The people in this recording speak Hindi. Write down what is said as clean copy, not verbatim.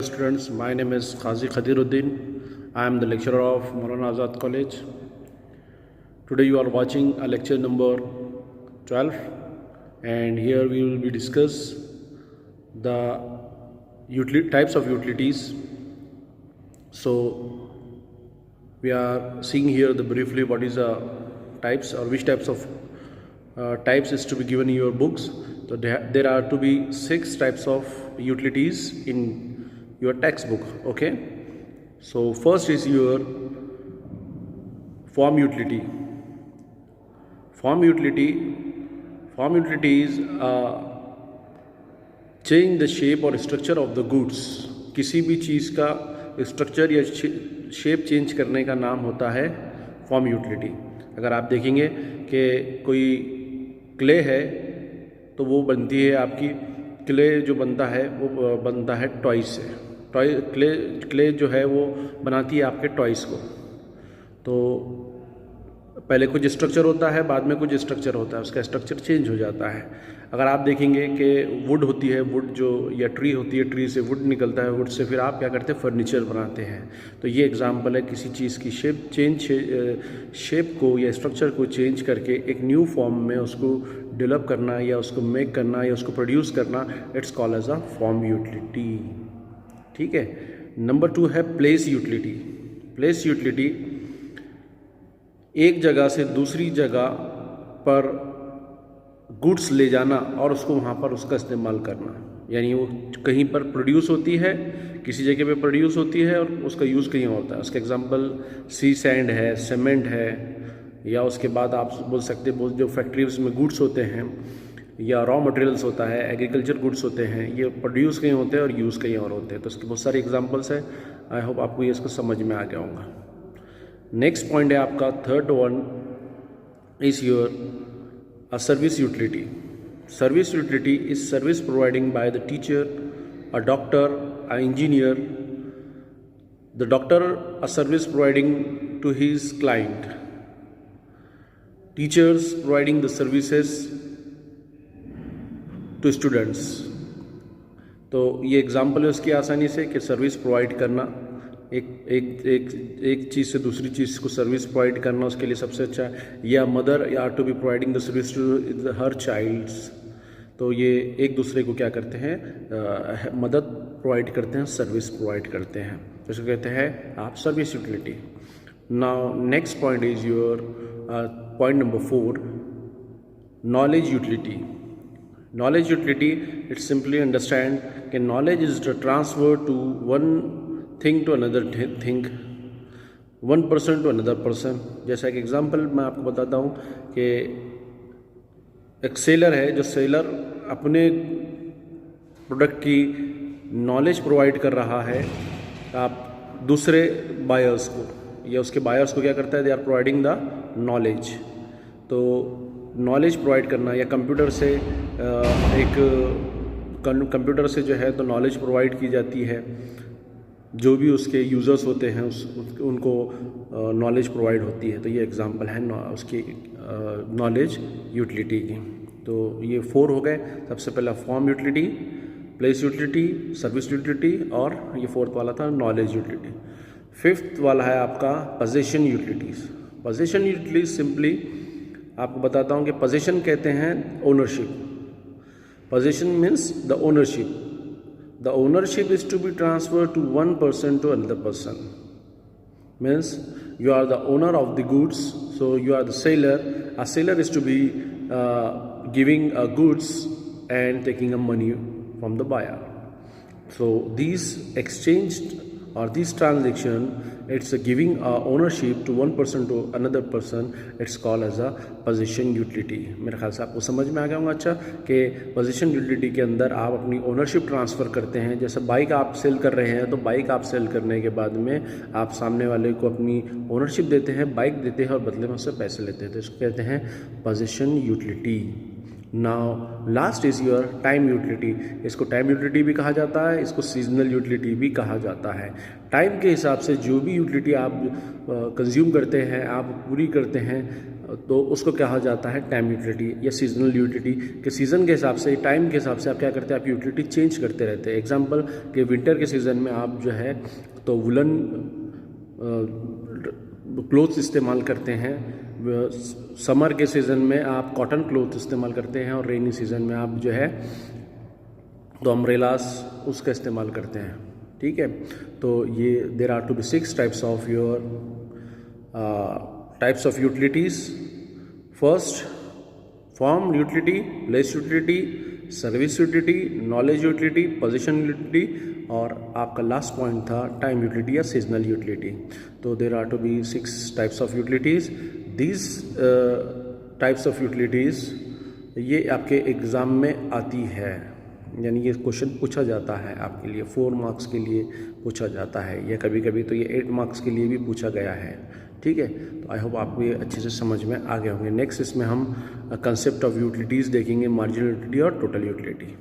Students, my name is Qazi Khadiruddin. I am the lecturer of Maulana Azad College. Today you are watching a lecture number 12, and here we will be discuss the types of utilities. So we are seeing here the briefly what is the types or which types of types is to be given in your books. So there are to be 6 types of utilities in your textbook. Okay, so first is your form utility. Form utility is change the shape or structure of the goods. किसी भी चीज़ का स्ट्रक्चर या शेप चेंज करने का नाम होता है फॉर्म यूटिलिटी. अगर आप देखेंगे कि कोई क्ले है तो वो बनती है आपकी, क्ले जो बनता है वो बनता है टॉयज से. क्ले जो है वो बनाती है आपके टॉयज को. तो पहले कुछ स्ट्रक्चर होता है, बाद में कुछ स्ट्रक्चर होता है, उसका स्ट्रक्चर चेंज हो जाता है. अगर आप देखेंगे कि वुड होती है, वुड जो या ट्री होती है, ट्री से वुड निकलता है, वुड से फिर आप क्या करते हैं, फर्नीचर बनाते हैं. तो ये एग्जांपल है किसी चीज़ की शेप को या स्ट्रक्चर को चेंज करके एक न्यू फॉर्म में उसको डेवलप करना या उसको मेक करना या उसको प्रोड्यूस करना. It's called as a form utility. ठीक है. नंबर 2 है प्लेस यूटिलिटी. प्लेस यूटिलिटी एक जगह से दूसरी जगह पर गुड्स ले जाना और उसको वहाँ पर उसका इस्तेमाल करना. यानी वो कहीं पर प्रोड्यूस होती है, किसी जगह पे प्रोड्यूस होती है और उसका यूज़ कहीं और होता है. उसका एग्जांपल सी सैंड है, सीमेंट है, या उसके बाद आप बोल सकते हैं जो फैक्ट्रीज में गुड्स होते हैं या रॉ मटेरियल्स होता है, एग्रीकल्चर गुड्स होते हैं, ये प्रोड्यूस कहीं होते हैं और यूज़ कहीं और होते हैं. तो उसके बहुत सारे एग्जांपल्स हैं. आई होप आपको ये इसको समझ में आ गया होगा. नेक्स्ट पॉइंट है आपका third one is your service utility. Service utility is service providing by the teacher, a doctor, a engineer. The doctor a service providing to his client. Teachers providing the services to students. तो ये एग्जाम्पल है उसकी आसानी से कि सर्विस प्रोवाइड करना, एक चीज़ से दूसरी चीज़ को सर्विस प्रोवाइड करना उसके लिए सबसे अच्छा. या मदर या to be providing the service to her childs. तो ये एक दूसरे को क्या करते हैं, मदद प्रोवाइड करते हैं, सर्विस प्रोवाइड करते हैं. तो इसको कहते हैं आप service utility. Now next point is your point number 4, knowledge utility. Knowledge utility, it simply understand कि knowledge is the transfer to one thing to another thing, one person to another person. जैसा एक एग्जांपल मैं आपको बताता हूँ कि एक सेलर है, जो सेलर अपने प्रोडक्ट की नॉलेज प्रोवाइड कर रहा है आप दूसरे बायर्स को, या उसके बायर्स को क्या करता है, they are providing the knowledge. तो नॉलेज प्रोवाइड करना, या कंप्यूटर से कंप्यूटर से जो है तो नॉलेज प्रोवाइड की जाती है. जो भी उसके यूज़र्स होते हैं उनको नॉलेज प्रोवाइड होती है. तो ये एग्जांपल है उसकी नॉलेज यूटिलिटी की. तो ये 4 हो गए. सबसे पहला form utility, place utility, service utility, और ये 4th वाला था नॉलेज यूटिलिटी. 5th वाला है आपका position utilities. Position utilities simply आपको बताता हूँ कि पोजीशन कहते हैं ownership. Position means the ownership. The ownership is to be transfer to one person to another person. Means you are the owner of the goods, so you are the seller. A seller is to be giving a goods and taking a money from the buyer. So this exchanged or this transaction, it's a giving ownership to one person to another person. It's called as a possession utility. मेरे ख्याल से आपको समझ में आ गया होगा अच्छा कि पोजीशन यूटिलिटी के अंदर आप अपनी ओनरशिप ट्रांसफ़र करते हैं. जैसे बाइक आप सेल कर रहे हैं, तो बाइक आप सेल करने के बाद में आप सामने वाले को अपनी ओनरशिप देते हैं, बाइक देते हैं और बदले में उससे पैसे लेते हैं. तो इसको कहते हैं position utility. Now last is your time utility. इसको टाइम यूटिलिटी भी कहा जाता है, इसको सीजनल यूटिलिटी भी कहा जाता है. टाइम के हिसाब से जो भी यूटिलिटी आप कंज्यूम करते हैं, आप पूरी करते हैं, तो उसको कहा जाता है टाइम यूटिलिटी या सीजनल यूटिलिटी, कि सीज़न के हिसाब से, टाइम के हिसाब से आप क्या करते हैं, आप यूटिलिटी चेंज करते रहते हैं। एग्जांपल कि विंटर के सीज़न में आप जो है तो वुलन क्लोथ्स इस्तेमाल करते हैं, समर के सीज़न में आप कॉटन क्लोथ इस्तेमाल करते हैं, और रेनी सीज़न में आप जो है तो अम्ब्रेलास उसका इस्तेमाल करते हैं। ठीक है, तो ये there are to be 6 types of your types of utilities. First, form utility, place utility, service utility, knowledge utility, position utility, और आपका लास्ट पॉइंट था टाइम यूटिलिटी या सीजनल यूटिलिटी। तो there are to be 6 types of utilities. These types of utilities ये आपके एग्ज़ाम में आती है, यानी ये क्वेश्चन पूछा जाता है आपके लिए, 4 मार्क्स के लिए पूछा जाता है, या कभी कभी तो ये 8 मार्क्स के लिए भी पूछा गया है। ठीक है, तो आई होप आपको ये अच्छे से समझ में आ गए होंगे। नेक्स्ट इसमें हम कंसेप्ट ऑफ यूटिलिटीज़ देखेंगे, मार्जिनल यूटिलिटी और टोटल यूटिलिटी।